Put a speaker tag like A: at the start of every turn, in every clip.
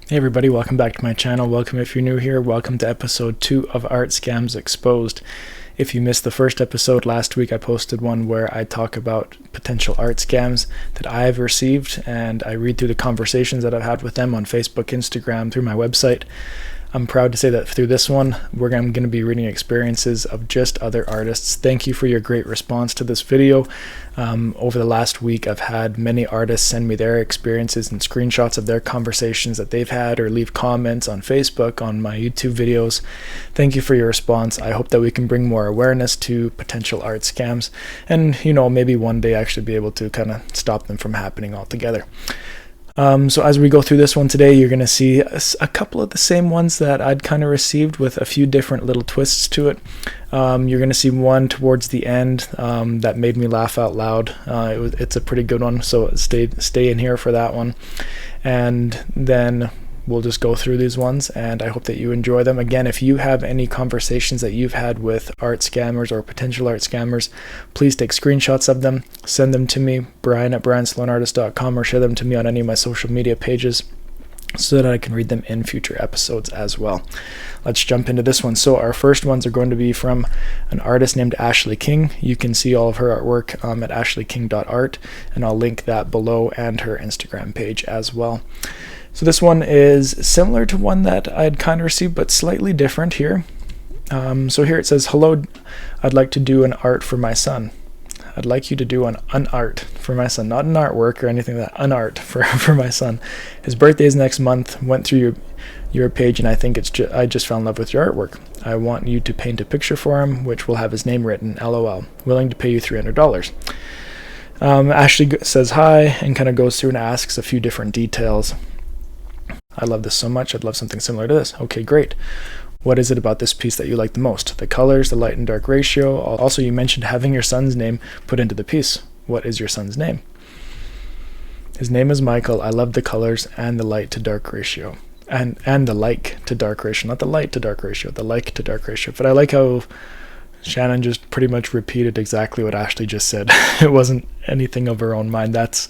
A: Hey everybody, welcome back to my channel. Welcome if you're new here. Welcome to episode 2 of Art Scams Exposed. If you missed the first episode last week, I posted one where I talk about potential art scams that I've received, and I read through the conversations that I've had with them on Facebook, Instagram, through my website. I'm proud to say that through this one, I'm going to be reading experiences of just other artists. Thank you for your great response to this video. Over the last week, I've had many artists send me their experiences and screenshots of their conversations that they've had, or leave comments on Facebook, on my YouTube videos. Thank you for your response. I hope that we can bring more awareness to potential art scams and, maybe one day actually be able to kind of stop them from happening altogether. So as we go through this one today, you're going to see a couple of the same ones that I'd kind of received with a few different little twists to it. You're going to see one towards the end that made me laugh out loud. It's a pretty good one, so stay in here for that one. And then we'll just go through these ones, and I hope that you enjoy them. Again, if you have any conversations that you've had with art scammers or potential art scammers, please take screenshots of them, send them to me, brian@briansaloonartist.com, or share them to me on any of my social media pages so that I can read them in future episodes as well. Let's jump into this one. So our first ones are going to be from an artist named Ashley King. You can see all of her artwork at ashleyking.art, and I'll link that below and her Instagram page as well. So this one is similar to one that I'd kind of received, but slightly different here. So here it says, "Hello, I'd like to do an art for my son." I'd like you to do an art for my son, not an artwork or anything like that, an art for my son. His birthday is next month. Went through your page, and I think I just fell in love with your artwork. I want you to paint a picture for him, which will have his name written, LOL. Willing to pay you $300. Ashley says hi and kind of goes through and asks a few different details. I love this so much. I'd love something similar to this. Okay, great. What is it about this piece that you like the most? The colors, the light and dark ratio. Also, you mentioned having your son's name put into the piece. What is your son's name? His name is Michael. I love the colors and the light to dark ratio. And the like to dark ratio, not the light to dark ratio, the like to dark ratio. But I like how Shannon just pretty much repeated exactly what Ashley just said. It wasn't anything of her own mind. That's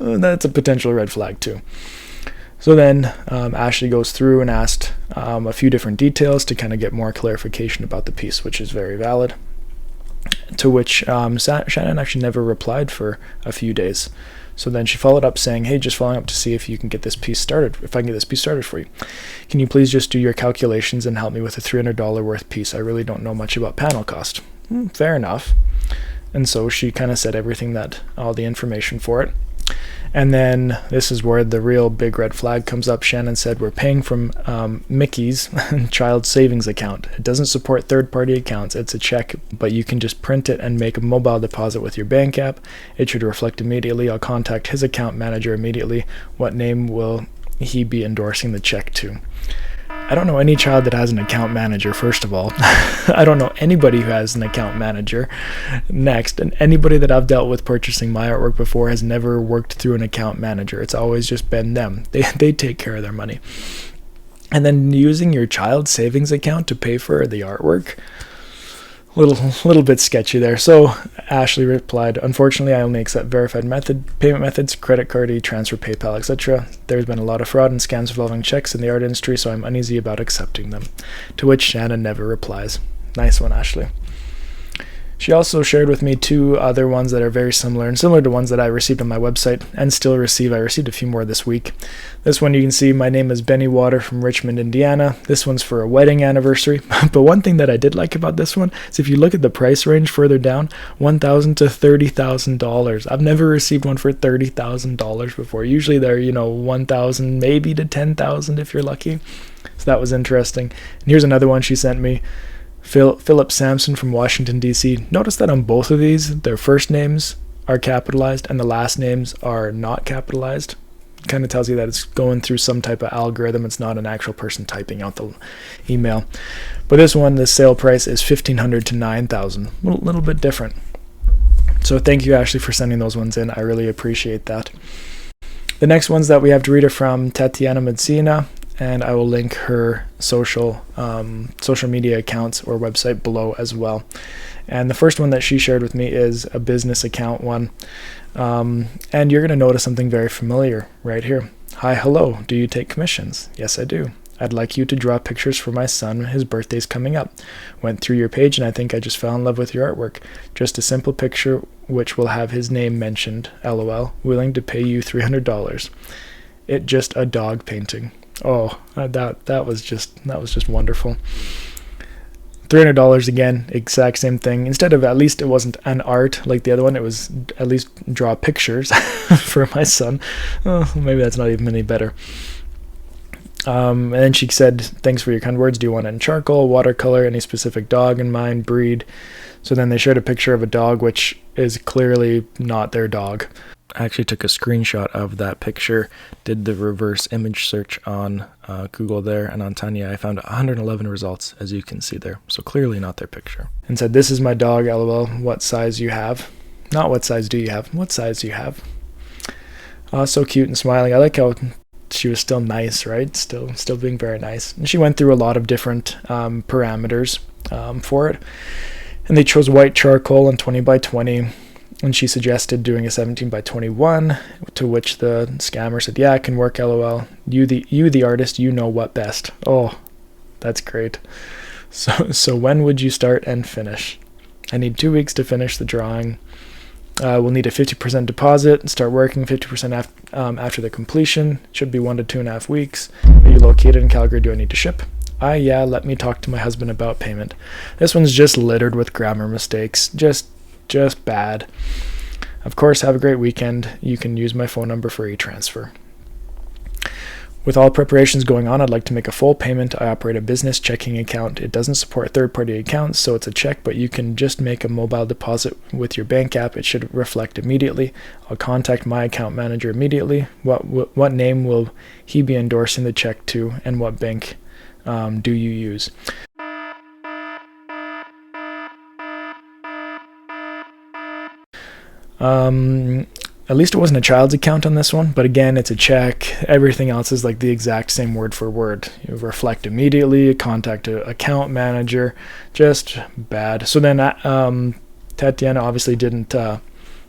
A: a potential red flag too. So then Ashley goes through and asked a few different details to kind of get more clarification about the piece, which is very valid. To which Shannon actually never replied for a few days. So then she followed up saying, "Hey, just following up to see if you can get this piece started, if I can get this piece started for you. Can you please just do your calculations and help me with a $300 worth piece? I really don't know much about panel cost." Fair enough. And so she kind of said all the information for it. And then this is where the real big red flag comes up. Shannon said, "We're paying from Mickey's child savings account. It doesn't support third-party accounts. It's a check, but you can just print it and make a mobile deposit with your bank app. It should reflect immediately. I'll contact his account manager immediately. What name will he be endorsing the check to?" I don't know any child that has an account manager, first of all. I don't know anybody who has an account manager, next. And anybody that I've dealt with purchasing my artwork before has never worked through an account manager. It's always just been them. They take care of their money. And then using your child's savings account to pay for the artwork, little bit sketchy there. So Ashley replied, "Unfortunately, I only accept verified payment methods, credit card, e-transfer, PayPal, etc. There's been a lot of fraud and scams involving checks in the art industry, so I'm uneasy about accepting them." To which Shannon never replies. Nice one, Ashley. She also shared with me two other ones that are very similar, and similar to ones that I received on my website and still receive. I received a few more this week. This one you can see, my name is Benny Water from Richmond, Indiana. This one's for a wedding anniversary. But one thing that I did like about this one is if you look at the price range further down, $1,000 to $30,000. I've never received one for $30,000 before. Usually they're, $1,000 maybe to $10,000 if you're lucky. So that was interesting. And here's another one she sent me. Philip Sampson from Washington, D.C. Notice that on both of these, their first names are capitalized and the last names are not capitalized. Kind of tells you that it's going through some type of algorithm. It's not an actual person typing out the email. But this one, the sale price is $1,500 to $9,000. A little bit different. So thank you, Ashley, for sending those ones in. I really appreciate that. The next ones that we have to read are from Tatyana Mezina, and I will link her social media accounts or website below as well. And the first one that she shared with me is a business account one. And you're going to notice something very familiar right here. Hi, hello, do you take commissions? Yes, I do. I'd like you to draw pictures for my son. His birthday's coming up. Went through your page and I think I just fell in love with your artwork. Just a simple picture which will have his name mentioned. LOL. Willing to pay you $300. It just a dog painting. Oh, that was just wonderful. $300 again, exact same thing. Instead of, at least it wasn't an art like the other one, it was at least draw pictures for my son. Oh, maybe that's not even any better. And then she said, thanks for your kind words. Do you want it in charcoal, watercolor, any specific dog in mind, breed? So then they shared a picture of a dog, which is clearly not their dog. I actually took a screenshot of that picture, did the reverse image search on Google there, and on Tanya I found 111 results, as you can see there. So clearly not their picture. And said, this is my dog, LOL, what size you have? Not what size do you have, what size do you have? So cute and smiling. I like how she was still nice, right? Still being very nice. And she went through a lot of different parameters for it. And they chose white charcoal and 20 by 20. And she suggested doing a 17 by 21, to which the scammer said, yeah, it can work, LOL. You the artist, you know what best. Oh, that's great. So when would you start and finish? I need 2 weeks to finish the drawing. We'll need a 50% deposit and start working 50% after the completion. Should be 1 to 2.5 weeks. Are you located in Calgary? Do I need to ship? Yeah, let me talk to my husband about payment. This one's just littered with grammar mistakes. Just bad. Of course, have a great weekend. You can use my phone number for e-transfer. With all preparations going on, I'd like to make a full payment. I operate a business checking account. It doesn't support third-party accounts, so it's a check, but you can just make a mobile deposit with your bank app. It should reflect immediately. I'll contact my account manager immediately. What name will he be endorsing the check to, and what bank do you use? At least it wasn't a child's account on this one, but again, it's a check. Everything else is like the exact same word for word. You reflect immediately, contact an account manager, just bad. So then Tatyana obviously didn't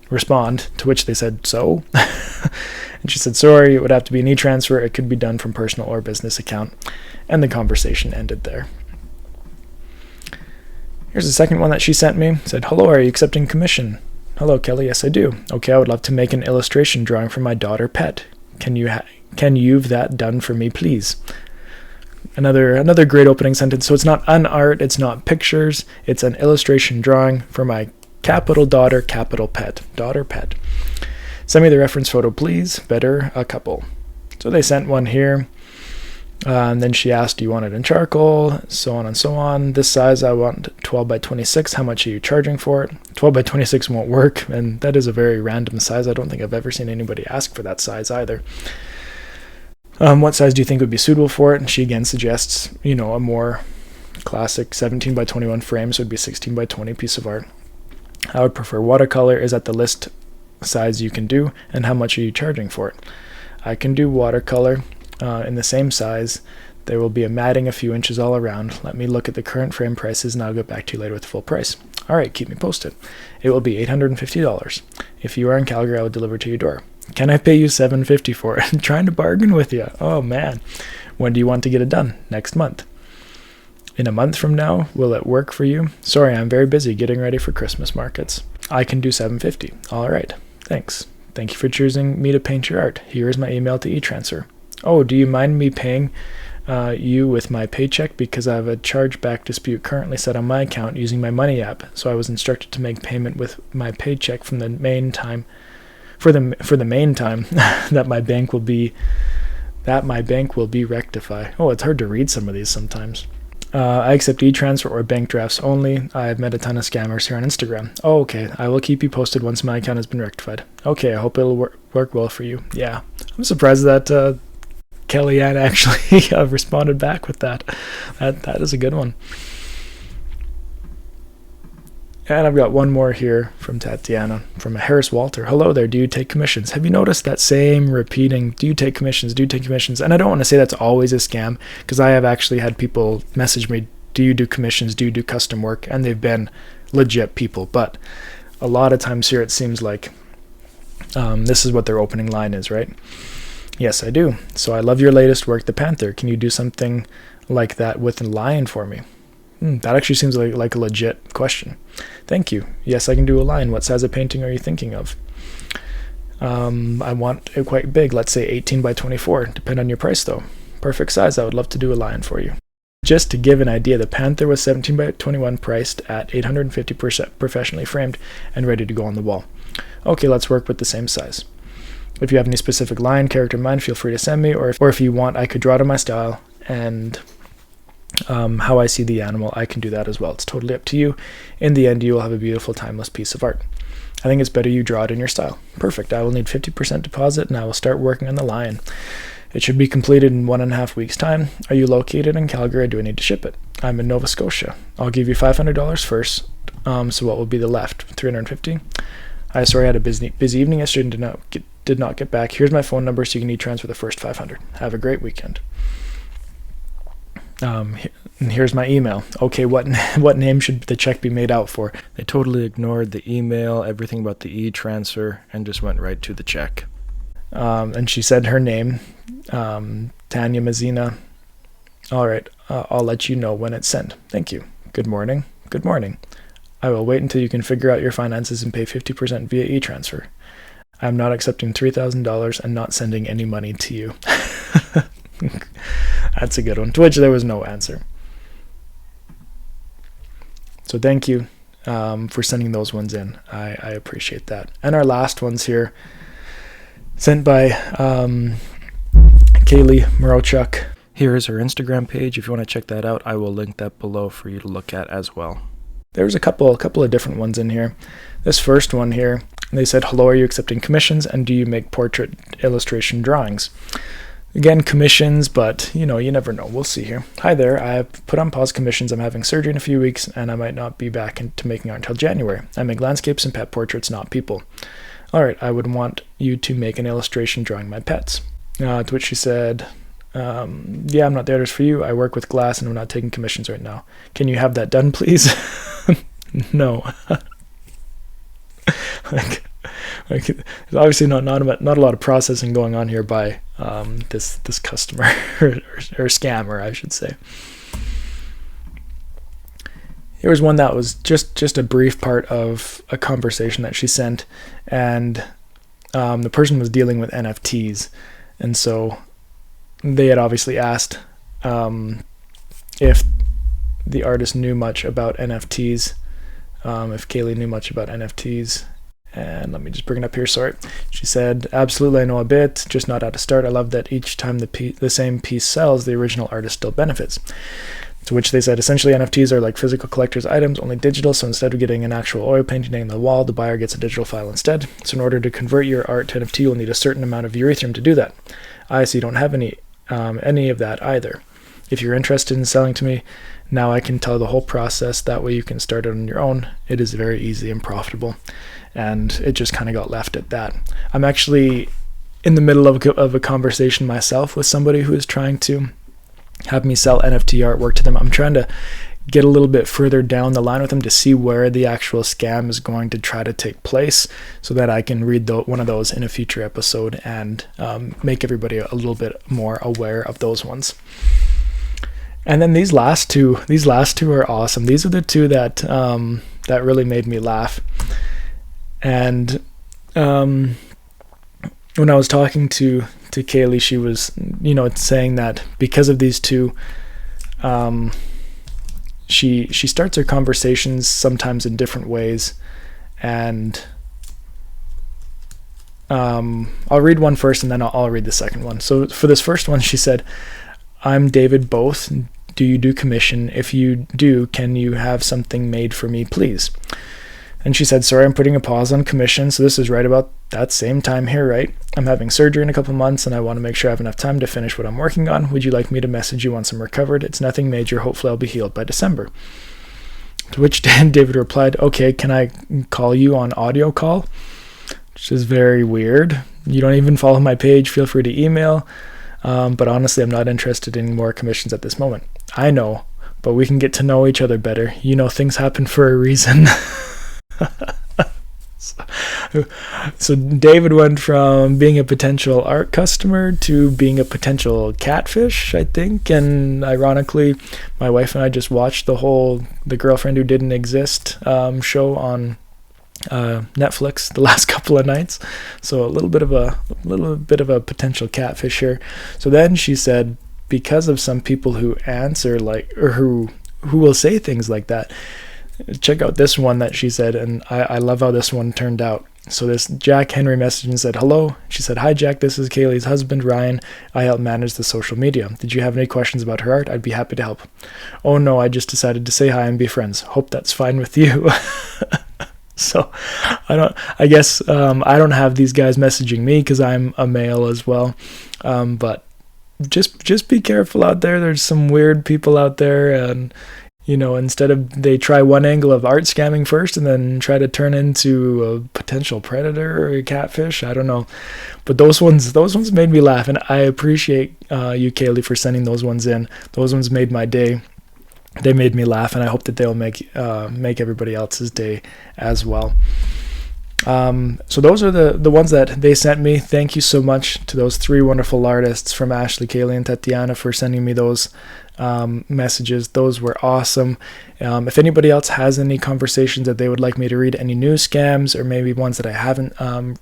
A: respond, to which they said, so? And she said, sorry, it would have to be an e-transfer. It could be done from personal or business account. And the conversation ended there. Here's the second one that she sent me. It said, hello, are you accepting commission? Hello, Kelly. Yes, I do. Okay, I would love to make an illustration drawing for my daughter pet. Can you have that done for me, please? Another great opening sentence. So it's not an art, it's not pictures, it's an illustration drawing for my capital daughter, capital pet. Daughter pet. Send me the reference photo, please. Better a couple. So they sent one here. And then she asked, do you want it in charcoal? So on and so on. This size, I want 12 by 26. How much are you charging for it? 12 by 26 won't work, and that is a very random size. I don't think I've ever seen anybody ask for that size either. What size do you think would be suitable for it? And she again suggests, a more classic 17 by 21 frame, so it would be 16 by 20 piece of art. I would prefer watercolor. Is that the list size you can do? And how much are you charging for it? I can do watercolor. In the same size. There will be a matting a few inches all around. Let me look at the current frame prices and I'll get back to you later with the full price. All right, keep me posted. It will be $850. If you are in Calgary, I will deliver to your door. Can I pay you $750 for it? I'm trying to bargain with you. Oh man. When do you want to get it done? Next month. In a month from now, will it work for you? Sorry, I'm very busy getting ready for Christmas markets. I can do $750. All right. Thanks. Thank you for choosing me to paint your art. Here is my email to e-transfer. Oh, do you mind me paying you with my paycheck because I have a chargeback dispute currently set on my account using my money app. So I was instructed to make payment with my paycheck from the main time for the main time that my bank will be rectified. Oh, it's hard to read some of these sometimes. I accept e-transfer or bank drafts only. I have met a ton of scammers here on Instagram. Oh, okay. I will keep you posted once my account has been rectified. Okay, I hope it'll work well for you. Yeah, I'm surprised that Kellyanne actually responded back with that. That is a good one. And I've got one more here from Tatyana, from Harris Walter. Hello there, do you take commissions? Have you noticed that same repeating, do you take commissions, do you take commissions? And I don't want to say that's always a scam, because I have actually had people message me, do you do commissions, do you do custom work? And they've been legit people. But a lot of times here it seems like this is what their opening line is, right? Yes, I do. So I love your latest work, The Panther. Can you do something like that with a lion for me? That actually seems like a legit question. Thank you. Yes, I can do a lion. What size of painting are you thinking of? I want it quite big, let's say 18 by 24. Depend on your price though. Perfect size. I would love to do a lion for you. Just to give an idea, the Panther was 17 by 21, priced at $850 professionally framed and ready to go on the wall. Okay, let's work with the same size. If you have any specific lion character in mind, feel free to send me, or if you want, I could draw to my style and how I see the animal, I can do that as well. It's totally up to you. In the end, you will have a beautiful, timeless piece of art. I think it's better you draw it in your style. Perfect. I will need 50% deposit, and I will start working on the lion. It should be completed in 1.5 weeks' time. Are you located in Calgary, or do I need to ship it? I'm in Nova Scotia. I'll give you $500 first. So what will be the left? $350? Sorry, I had a busy evening yesterday and did not get back. Here's my phone number, so you can e-transfer the first $500. Have a great weekend. And here's my email. Okay, what name should the check be made out for? They totally ignored the email, everything about the e-transfer, and just went right to the check. And she said her name, Tatyana Mezina. All right, I'll let you know when it's sent. Thank you. Good morning. Good morning. I will wait until you can figure out your finances and pay 50% via e-transfer. I'm not accepting $3,000 and not sending any money to you. That's a good one, to which there was no answer. So thank you for sending those ones in. I appreciate that. And our last ones here, sent by Cailey Mrochuk. Here is her Instagram page. If you want to check that out, I will link that below for you to look at as well. There's a couple of different ones in here. This first one here, they said, hello, are you accepting commissions, and do you make portrait illustration drawings? Again, commissions, but you never know. We'll see here. Hi there, I have put on pause commissions. I'm having surgery in a few weeks, and I might not be back into making art until January. I make landscapes and pet portraits, not people. All right, I would want you to make an illustration drawing my pets. To which she said, yeah, I'm not the artist for you. I work with glass, and I'm not taking commissions right now. Can you have that done, please? No. like there's obviously not a lot of processing going on here by this customer or scammer, I should say. Here was one that was just a brief part of a conversation that she sent, and the person was dealing with NFTs, and so they had obviously asked if the artist knew much about NFTs, if Cailey knew much about NFTs. And let me just bring it up here, sorry. She said, absolutely, I know a bit, just not at a start. I love that each time the same piece sells, the original artist still benefits. To which they said, essentially NFTs are like physical collector's items, only digital, so instead of getting an actual oil painting on the wall, the buyer gets a digital file instead. So in order to convert your art to NFT, you'll need a certain amount of urethrium to do that. I see you don't have any of that either. If you're interested in selling to me, now I can tell the whole process, that way you can start it on your own. It is very easy and profitable. And it just kind of got left at that. I'm actually in the middle of a conversation myself with somebody who is trying to have me sell NFT artwork to them. I'm trying to get a little bit further down the line with them to see where the actual scam is going to try to take place, so that I can read one of those in a future episode and make everybody a little bit more aware of those ones. And then these last two are awesome. These are the two that really made me laugh. And when I was talking to Cailey, she was, saying that because of these two, she starts her conversations sometimes in different ways. And I'll read one first, and then I'll read the second one. So for this first one, she said, I'm David Both. Do you do commission? If you do, can you have something made for me, please? And she said, sorry, I'm putting a pause on commission. So this is right about that same time here, right? I'm having surgery in a couple months, and I want to make sure I have enough time to finish what I'm working on. Would you like me to message you once I'm recovered? It's nothing major. Hopefully I'll be healed by December. To which David replied, okay, can I call you on audio call? Which is very weird. You don't even follow my page. Feel free to email. But honestly, I'm not interested in more commissions at this moment. I know, but we can get to know each other better. Things happen for a reason. So David went from being a potential art customer to being a potential catfish, I think. And ironically, my wife and I just watched the Girlfriend Who Didn't Exist show on Netflix the last couple of nights. So a little bit of a potential catfish here. So then she said, because of some people who answer or who will say things like that, check out this one that she said, and I love how this one turned out. So this Jack Henry messaged and said, hello. She said, hi Jack, this is Cailey's husband, Ryan. I help manage the social media. Did you have any questions about her art? I'd be happy to help. Oh no, I just decided to say hi and be friends. Hope that's fine with you. So I guess I don't have these guys messaging me because I'm a male as well. But just be careful out there. There's some weird people out there, and instead of they try one angle of art scamming first and then try to turn into a potential predator or a catfish. I don't know. But those ones made me laugh, and I appreciate you, Cailey, for sending those ones in. Those ones made my day. They made me laugh, and I hope that they'll make everybody else's day as well. So those are the ones that they sent me. Thank you so much to those three wonderful artists from Ashley, Cailey, and Tatyana for sending me those messages. Those were awesome. If anybody else has any conversations that they would like me to read, any new scams, or maybe ones that I haven't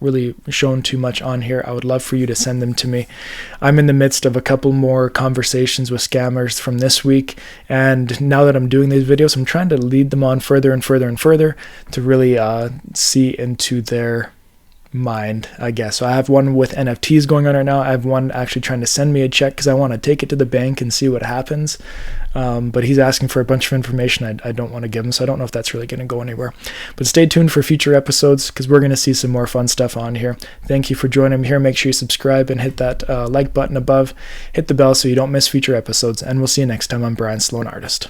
A: really shown too much on here, I would love for you to send them to me. I'm in the midst of a couple more conversations with scammers from this week, and now that I'm doing these videos, I'm trying to lead them on further and further and further to really see into their mind, I guess. So I have one with NFTs going on right now. I have one actually trying to send me a check because I want to take it to the bank and see what happens. But he's asking for a bunch of information I don't want to give him, so I don't know if that's really going to go anywhere. But stay tuned for future episodes because we're going to see some more fun stuff on here. Thank you for joining me here. Make sure you subscribe and hit that like button above. Hit the bell so you don't miss future episodes. And we'll see you next time. I'm Brian Sloan, Artist.